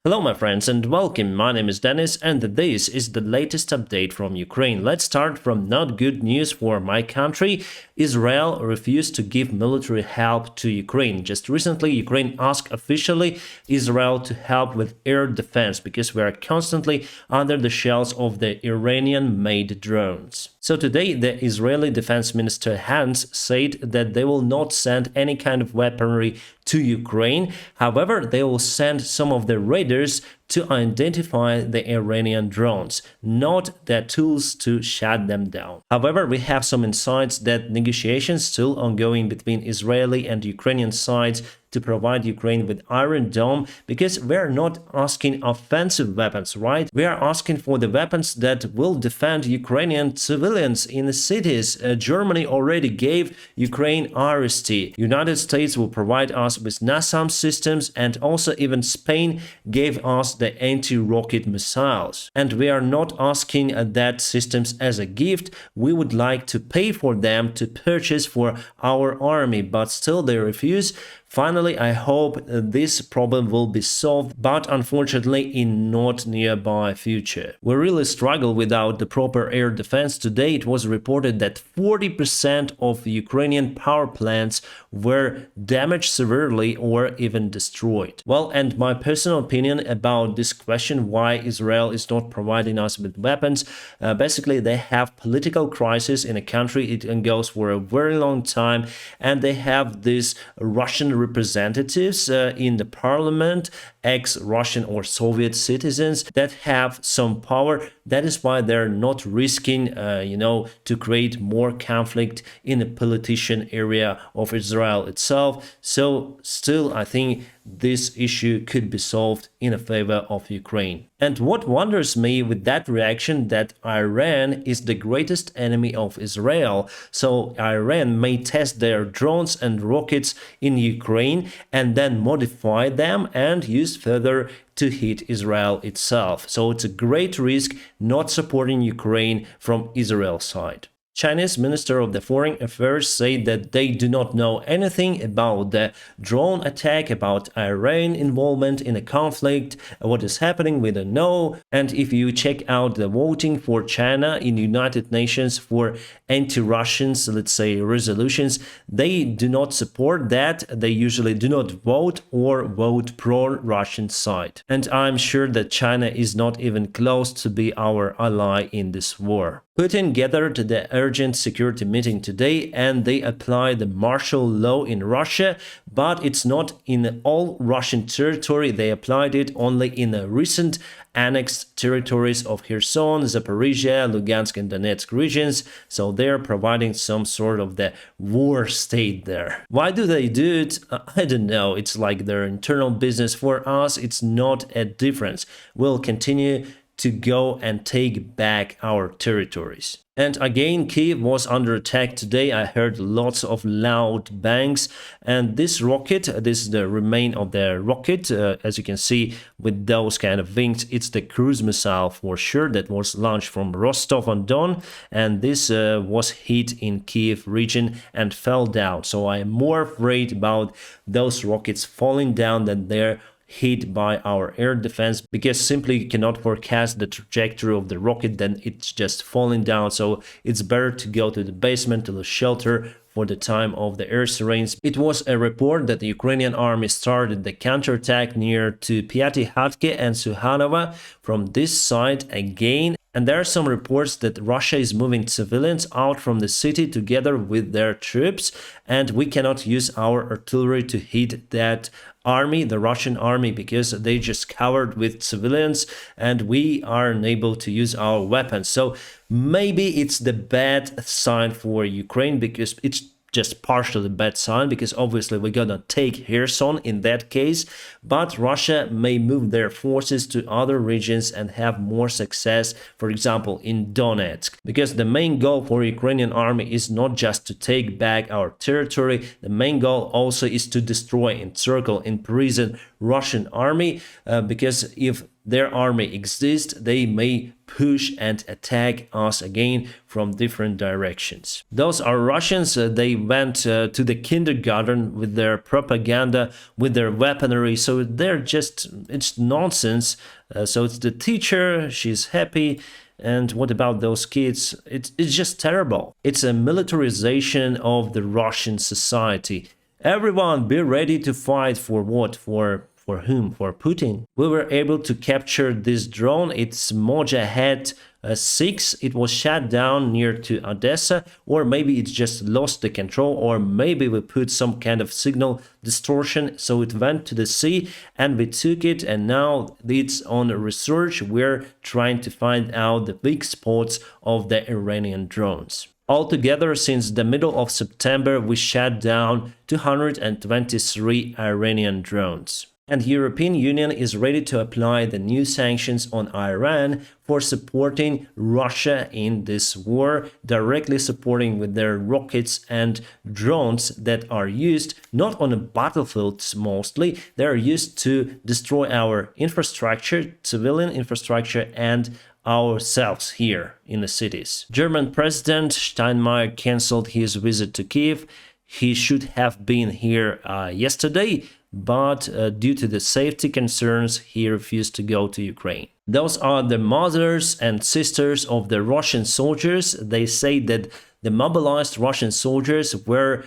Hello my friends and welcome, my name is Dennis and this is the latest update from Ukraine. Let's start from not good news for my country. Israel refused to give military help to Ukraine. Just recently Ukraine asked officially Israel to help with air defense because we are constantly under the shells of the Iranian-made drones. So today the Israeli Defense Minister Hans said that they will not send any kind of weaponry to Ukraine. However, they will send some of the radars to identify the Iranian drones, not the tools to shut them down. However, we have some insights that negotiations still ongoing between Israeli and Ukrainian sides to provide Ukraine with Iron Dome, because we're not asking offensive weapons, right? We are asking for the weapons that will defend Ukrainian civilians in the cities. Germany already gave Ukraine RST. United States will provide us with NASAM systems, and also even Spain gave us the anti-rocket missiles. And we are not asking that systems as a gift. We would like to pay for them to purchase for our army, but still they refuse. Finally, I hope this problem will be solved, but unfortunately in not nearby future. We really struggle without the proper air defense. Today it was reported that 40% of Ukrainian power plants were damaged severely or even destroyed. Well, and my personal opinion about this question, why Israel is not providing us with weapons, basically they have political crisis in a country. It goes for a very long time, and they have this Russian representatives in the parliament, ex-Russian or Soviet citizens that have some power. That is why they're not risking, to create more conflict in the politician area of Israel itself. So still, I think this issue could be solved in a favor of Ukraine. And what wonders me with that reaction, that Iran is the greatest enemy of Israel. So Iran may test their drones and rockets in Ukraine and then modify them and use further to hit Israel itself. So it's a great risk not supporting Ukraine from Israel's side. Chinese Minister of the Foreign Affairs said that they do not know anything about the drone attack, about Iran involvement in a conflict, what is happening, we don't know. And if you check out the voting for China in United Nations for anti-Russians, let's say, resolutions, they do not support that. They usually do not vote or vote pro-Russian side. And I'm sure that China is not even close to be our ally in this war. Putin gathered the urgent security meeting today and they applied the martial law in Russia, but it's not in all Russian territory. They applied it only in the recent annexed territories of Kherson, Zaporizhia, Lugansk and Donetsk regions. So they're providing some sort of the war state there. Why do they do it? I don't know. It's like their internal business. For us, it's not a difference. We'll continue to go and take back our territories. And again, Kyiv was under attack today. I heard lots of loud bangs, and this rocket, this is the remain of the rocket, as you can see with those kind of wings, it's the cruise missile for sure that was launched from Rostov-on-Don, and this was hit in Kyiv region and fell down. So I am more afraid about those rockets falling down than they're hit by our air defense, because simply you cannot forecast the trajectory of the rocket, then it's just falling down. So it's better to go to the basement, to the shelter for the time of the air rains. It was a report that the Ukrainian army started the counterattack near to Pyaty-Hatke and Suhanova from this side again. And there are some reports that Russia is moving civilians out from the city together with their troops, and we cannot use our artillery to hit that army, the Russian army, because they just covered with civilians and we are unable to use our weapons. So maybe it's the bad sign for Ukraine, because it's just partially bad sign, because obviously we're gonna take Kherson in that case, but Russia may move their forces to other regions and have more success, for example in Donetsk, because the main goal for Ukrainian army is not just to take back our territory. The main goal also is to destroy, encircle, imprison Russian army, because if their army exists, they may push and attack us again from different directions. Those are Russians. They went to the kindergarten with their propaganda, with their weaponry. So they're just, it's nonsense. So it's the teacher, she's happy. And what about those kids? It's just terrible. It's a militarization of the Russian society. Everyone be ready to fight for what? For whom? For Putin. We were able to capture this drone. It's Mojahed 6. It was shot down near to Odessa, or maybe it just lost the control, or maybe we put some kind of signal distortion, so it went to the sea and we took it, and now it's on research. We're trying to find out the weak spots of the Iranian drones. Altogether, since the middle of September, we shot down 223 Iranian drones. And the European Union is ready to apply the new sanctions on Iran for supporting Russia in this war, directly supporting with their rockets and drones that are used not on the battlefields mostly, they are used to destroy our infrastructure, civilian infrastructure, and ourselves here in the cities. German President Steinmeier cancelled his visit to Kyiv. He should have been here yesterday, but due to the safety concerns, he refused to go to Ukraine. Those are the mothers and sisters of the Russian soldiers. They say that the mobilized Russian soldiers were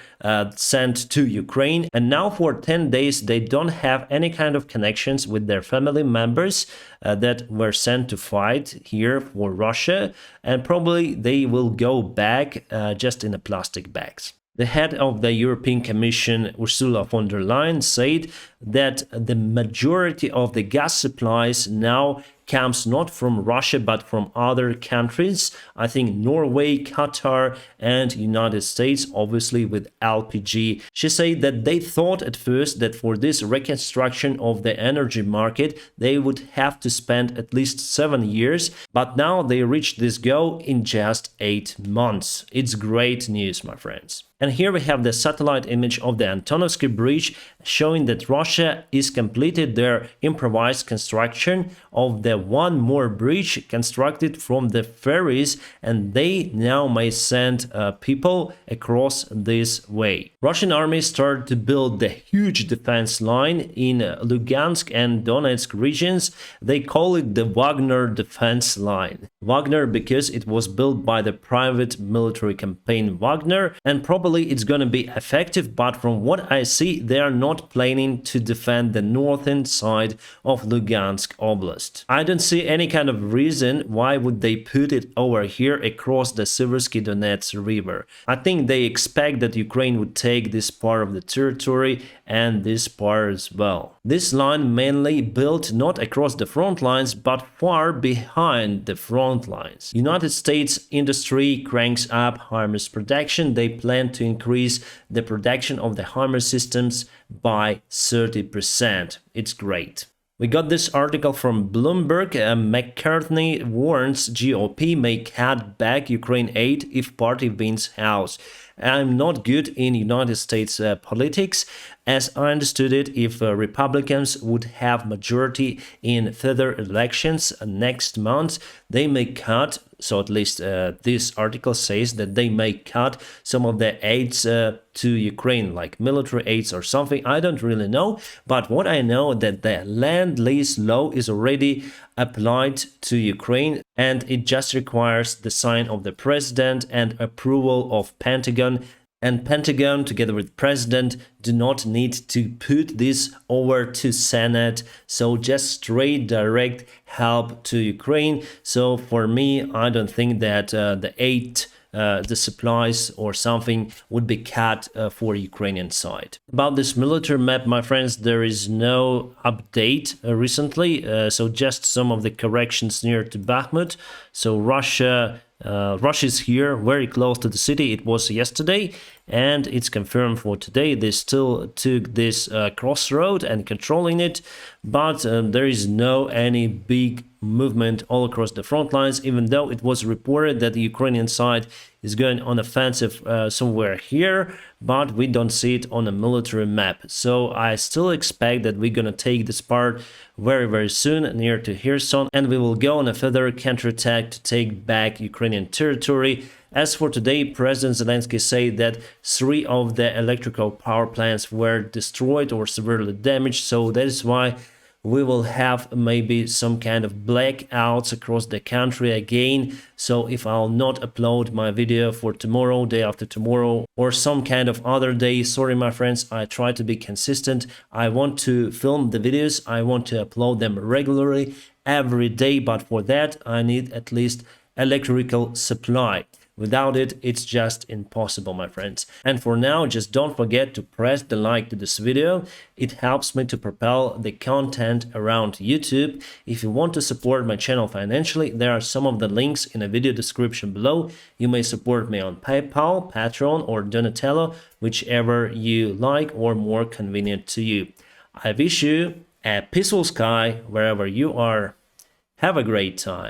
sent to Ukraine, and now for 10 days they don't have any kind of connections with their family members that were sent to fight here for Russia, and probably they will go back just in a plastic bags. The head of the European Commission, Ursula von der Leyen, said that the majority of the gas supplies now comes not from Russia but from other countries. I think Norway, Qatar and United States, obviously with LPG. She said that they thought at first that for this reconstruction of the energy market they would have to spend at least 7 years, but now they reached this goal in just 8 months. It's great news, my friends. And here we have the satellite image of the Antonovsky Bridge showing that Russia is completed their improvised construction of the one more bridge constructed from the ferries, and they now may send people across this way. Russian army started to build the huge defense line in Lugansk and Donetsk regions. They call it the Wagner defense line. Wagner because it was built by the private military campaign Wagner, and probably it's going to be effective, but from what I see, they are not planning to defend the northern side of Lugansk Oblast. I don't see any kind of reason why would they put it over here across the Siversky Donets river. I think they expect that Ukraine would take this part of the territory and this part as well. This line mainly built not across the front lines but far behind the front lines. United States industry cranks up HIMARS production. They plan to increase the production of the HIMARS systems by 30%. It's great. We got this article from Bloomberg. McCarthy warns GOP may cut back Ukraine aid if party wins House. I'm not good in United States politics. As I understood it, if Republicans would have majority in further elections next month, they may cut, so at least this article says that they may cut some of the aids to Ukraine, like military aids or something. I don't really know, but what I know that the land lease law is already applied to Ukraine, and it just requires the sign of the president and approval of Pentagon. And Pentagon, together with President, do not need to put this over to Senate. So just straight direct help to Ukraine. So for me, I don't think that the aid, the supplies or something would be cut for Ukrainian side. About this military map, my friends, there is no update recently. So just some of the corrections near to Bakhmut. So Russia is here, very close to the city. It was yesterday, and it's confirmed for today. They still took this crossroad and controlling it, but there is no any big movement all across the front lines, even though it was reported that the Ukrainian side is going on offensive somewhere here, but we don't see it on a military map. So I still expect that we're gonna take this part very soon near to Kherson, and we will go on a further counterattack to take back Ukrainian territory. As for today, President Zelensky said that 3 of the electrical power plants were destroyed or severely damaged, so that is why we will have maybe some kind of blackouts across the country again. So if I'll not upload my video for tomorrow, day after tomorrow, or some kind of other day, sorry my friends, I try to be consistent. I want to film the videos, I want to upload them regularly every day, but for that I need at least electrical supply. Without it, it's just impossible, my friends. And for now, just don't forget to press the like to this video. It helps me to propel the content around YouTube. If you want to support my channel financially, there are some of the links in the video description below. You may support me on PayPal, Patreon, or Donatello, whichever you like or more convenient to you. I wish you a peaceful sky wherever you are. Have a great time.